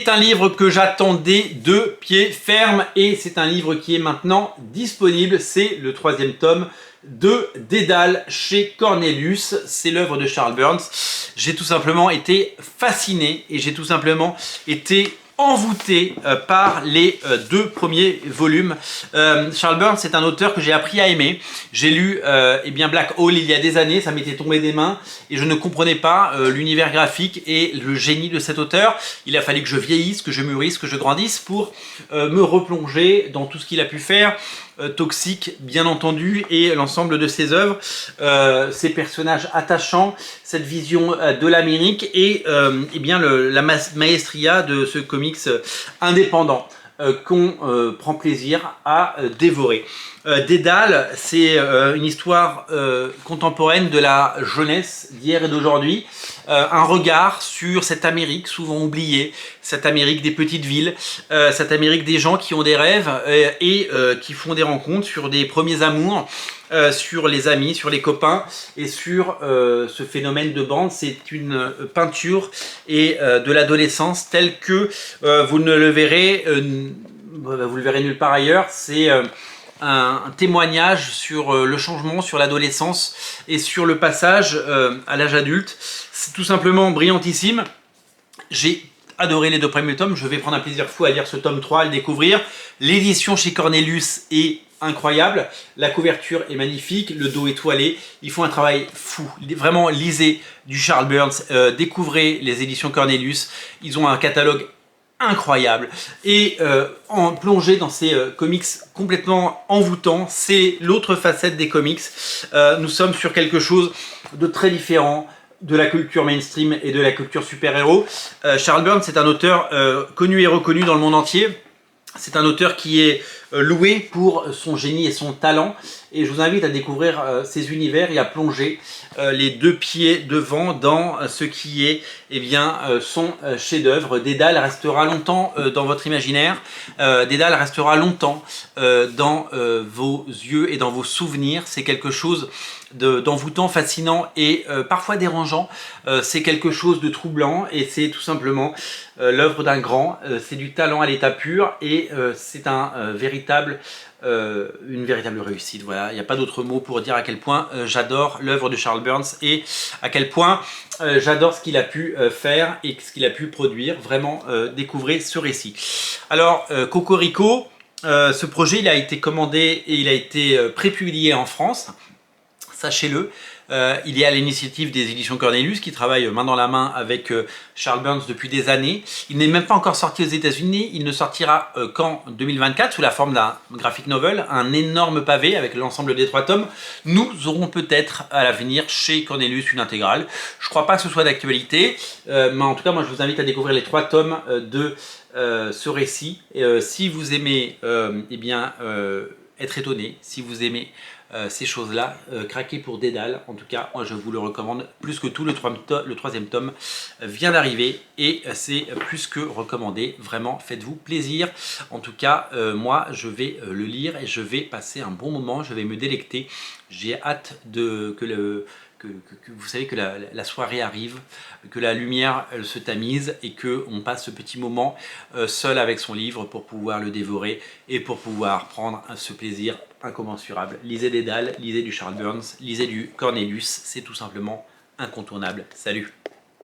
C'est un livre que j'attendais de pied ferme et c'est un livre qui est maintenant disponible. C'est le 3e tome de Dédale chez Cornelius. C'est l'œuvre de Charles Burns. J'ai tout simplement été fasciné et j'ai tout simplement été envoûté par les 2 premiers volumes. Charles Burns, c'est un auteur que j'ai appris à aimer. J'ai lu eh bien Black Hole il y a des années, ça m'était tombé des mains et je ne comprenais pas l'univers graphique et le génie de cet auteur. Il a fallu que je vieillisse, que je mûrisse, que je grandisse pour me replonger dans tout ce qu'il a pu faire. Toxique bien entendu, et l'ensemble de ses œuvres, ces personnages attachants, cette vision de l'Amérique et eh bien la maestria de ce comics indépendant qu'on prend plaisir à dévorer. Dédale, c'est une histoire contemporaine de la jeunesse d'hier et d'aujourd'hui, un regard sur cette Amérique souvent oubliée, cette Amérique des petites villes, cette Amérique des gens qui ont des rêves et qui font des rencontres, sur des premiers amours, sur les amis, sur les copains et sur ce phénomène de bande. C'est une peinture et de l'adolescence telle que vous ne le verrez, vous le verrez nulle part ailleurs. C'est un témoignage sur le changement, sur l'adolescence et sur le passage à l'âge adulte. C'est tout simplement brillantissime. J'ai adoré les 2 premiers tomes. Je vais prendre un plaisir fou à lire ce tome 3, à le découvrir. L'édition chez Cornelius est incroyable. La couverture est magnifique. Le dos étoilé. Ils font un travail fou. Vraiment, lisez du Charles Burns. Découvrez les éditions Cornelius. Ils ont un catalogue incroyable et en plongé dans ces comics complètement envoûtants. C'est l'autre facette des comics. Nous sommes sur quelque chose de très différent de la culture mainstream et de la culture super-héros. Charles Burns, c'est un auteur connu et reconnu dans le monde entier. C'est un auteur qui est loué pour son génie et son talent, et je vous invite à découvrir ces univers et à plonger les 2 pieds devant dans ce qui est eh bien, son chef-d'œuvre. Dédale restera longtemps dans votre imaginaire, Dédale restera longtemps dans vos yeux et dans vos souvenirs. C'est quelque chose d'envoûtant, fascinant et parfois dérangeant. C'est quelque chose de troublant et c'est tout simplement l'œuvre d'un grand. C'est du talent à l'état pur et c'est une véritable réussite. Voilà, il n'y a pas d'autre mot pour dire à quel point j'adore l'œuvre de Charles Burns et à quel point j'adore ce qu'il a pu faire et ce qu'il a pu produire. Vraiment, découvrez ce récit. Alors, Cocorico, ce projet il a été commandé et il a été prépublié en France. Sachez-le, il est à l'initiative des éditions Cornelius qui travaillent main dans la main avec Charles Burns depuis des années. Il n'est même pas encore sorti aux États-Unis, il ne sortira qu'en 2024 sous la forme d'un graphic novel, un énorme pavé avec l'ensemble des 3 tomes. Nous aurons peut-être à l'avenir chez Cornelius une intégrale. Je ne crois pas que ce soit d'actualité, mais en tout cas moi je vous invite à découvrir les 3 tomes de ce récit. Si vous aimez eh bien, être étonné, si vous aimez ces choses-là, craquez pour Dédale. En tout cas, moi je vous le recommande plus que tout. Le 3e tome vient d'arriver et c'est plus que recommandé. Vraiment, faites-vous plaisir. En tout cas, moi je vais le lire et je vais passer un bon moment. Je vais me délecter. J'ai hâte que vous savez que la soirée arrive, que la lumière se tamise et qu'on passe ce petit moment seul avec son livre pour pouvoir le dévorer et pour pouvoir prendre ce plaisir incommensurable. Lisez Dédale, lisez du Charles Burns, lisez du Cornelius, c'est tout simplement incontournable. Salut!